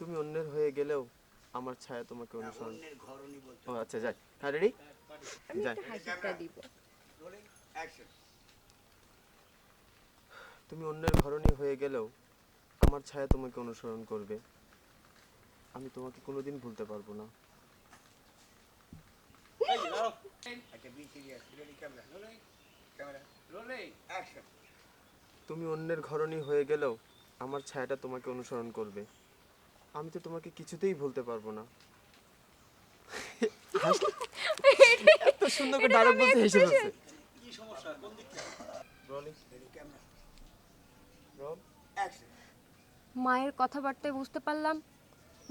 তুমি অন্যের হয়ে গেলেও আমার ছায়া তোমাকে অনুসরণ। অন্যের ঘরণী বলতে ও আচ্ছা, যাই। হ্যাঁ, রেডি? আমি যাই। একটা হাসিটা দিব। Rolling action. তুমি অন্যের ঘরণী হয়ে গেলেও আমার ছায়া তোমাকে অনুসরণ করবে। আমি তোমাকে কোনোদিন ভুলতে পারবো না। একটা be serious. Rolling camera. Rolling camera. Rolling action. তুমি অন্যের ঘরণী হয়ে গেলেও আমার ছায়াটা তোমাকে অনুসরণ করবে। আমি তো তোমাকে কিছুতেই ভুলতে পারবো না। এত সুন্দর করে ডায়লগ বলতে হেসে ফেলছে। কি সমস্যা কোন দিক থেকে? Rolling rolling camera. Roll. Action. মায়ের কথাবার্তায় বুঝতে পারলাম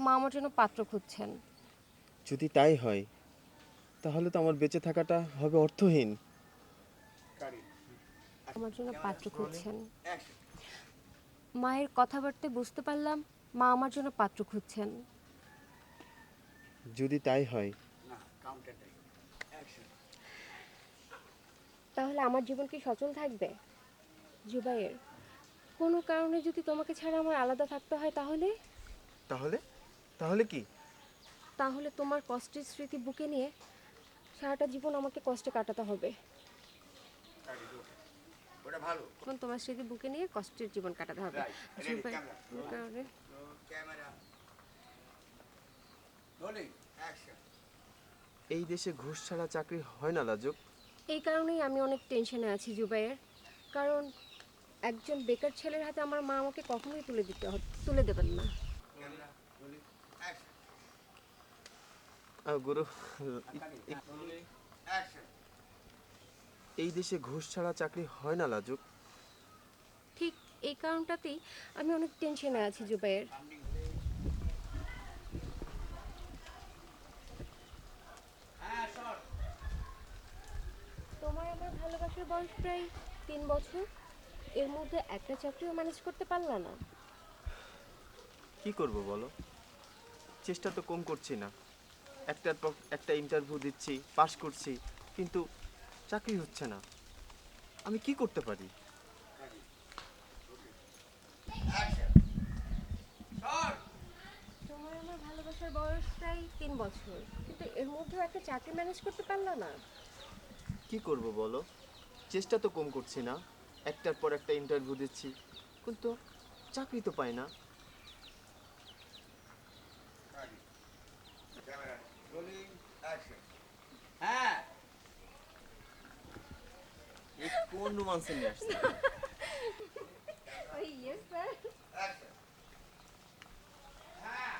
মা আমার জন্য পাত্র খুঁজছেন। যদি তাই হয় তাহলে তো আমার বেঁচে থাকাটা হবে অর্থহীন। কারি। আমার জন্য পাত্র খুঁজছেন। অ্যাকশন। মায়ের কথাবার্তায় বুঝতে পারলাম মা আমার জন্য পাত্র খুঁজছেন। যদি তাই হয় না কাউন্টার টাইম। অ্যাকশন। তাহলে আমার জীবন কি সচল থাকবে? জুবাইর, কোনো কারণে যদি তোমাকে ছাড়া আমার আলাদা থাকতে হয় তাহলে তাহলে তাহলে কি? তাহলে তোমার কষ্টের স্মৃতি বুকে নিয়ে সারাটা জীবন আমাকে কষ্টে কাটাতে হবে। কারি গুড। ওটা ভালো। এখন তোমার স্মৃতি বুকে নিয়ে কষ্টের জীবন কাটাতে হবে। রাইট। Ready Zubair, camera. কোনো কারণে ক্যামেরা। Rolling action. এই দেশে ঘুষ ছাড়া চাকরি হয় না লাজুক। এই কারণেই আমি অনেক টেনশনে আছি জুবাইর। কারণ একজন বেকার ছেলের হাতে আমার মা আমাকে কখনোই তুলে দেবেন না। ক্যামেরা। Rolling action. গুরু, রোলিং অ্যাকশন। এই দেশে ঘুষ ছাড়া চাকরি হয় না লাজুক। ঠিক এই কারণটাতেই আমি অনেক টেনশনে আছি জুবাইর। হ্যাঁ শট। তোমার আমার ভালোবাসার বয়স প্রায় 3 বছর, এর মধ্যে একটা চাকরিও ম্যানেজ করতে পারলা না। কি করব বলো? চেষ্টা তো কম করছি না। একটার পর একটা ইন্টারভিউ দিচ্ছি, পাশ করছি, কিন্তু চাকরি হচ্ছে না। আমি কি করতে পারি? অ্যাকশন। শট। তোমার আমার ভালোবাসার বয়স প্রায় 3 বছর, কিন্তু এর মধ্যেও একটা চাকরি ম্যানেজ করতে পারলা না। কি করব বলো? চেষ্টা তো কম করছি না। একটার পর একটা ইন্টারভিউ দিচ্ছি, কিন্তু চাকরি তো পাই না। কারি। ক্যামেরা। Rolling action. হ্যাঁ। এই কোন রোমান্সে নিয়ে আসছে? ওই ইয়েস স্যার। অ্যাকশন। হ্যাঁ।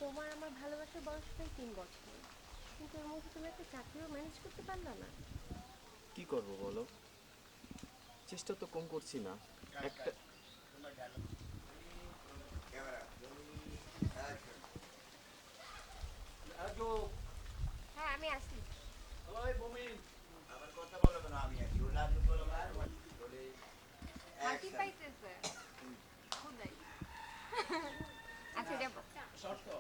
তোমার আমার ভালোবাসার বয়স প্রায় 3 বছর, কিন্তু এর মধ্যে তুমি একটা চাকরিও ম্যানেজ করতে পারলা না। কি করব বলো? চেষ্টা তো কম করছি না। একটা ক্যামেরা। অ্যাকশন। হ্যাঁ আমি আসি। ওই মুমিন আবার কথা বলো কেন? আমি আছি। ও লাজুক বলো না। রোলিং হাসি অ্যাকশন। পাইতেছে খুদাই। আচ্ছা যাব। শর্ট তো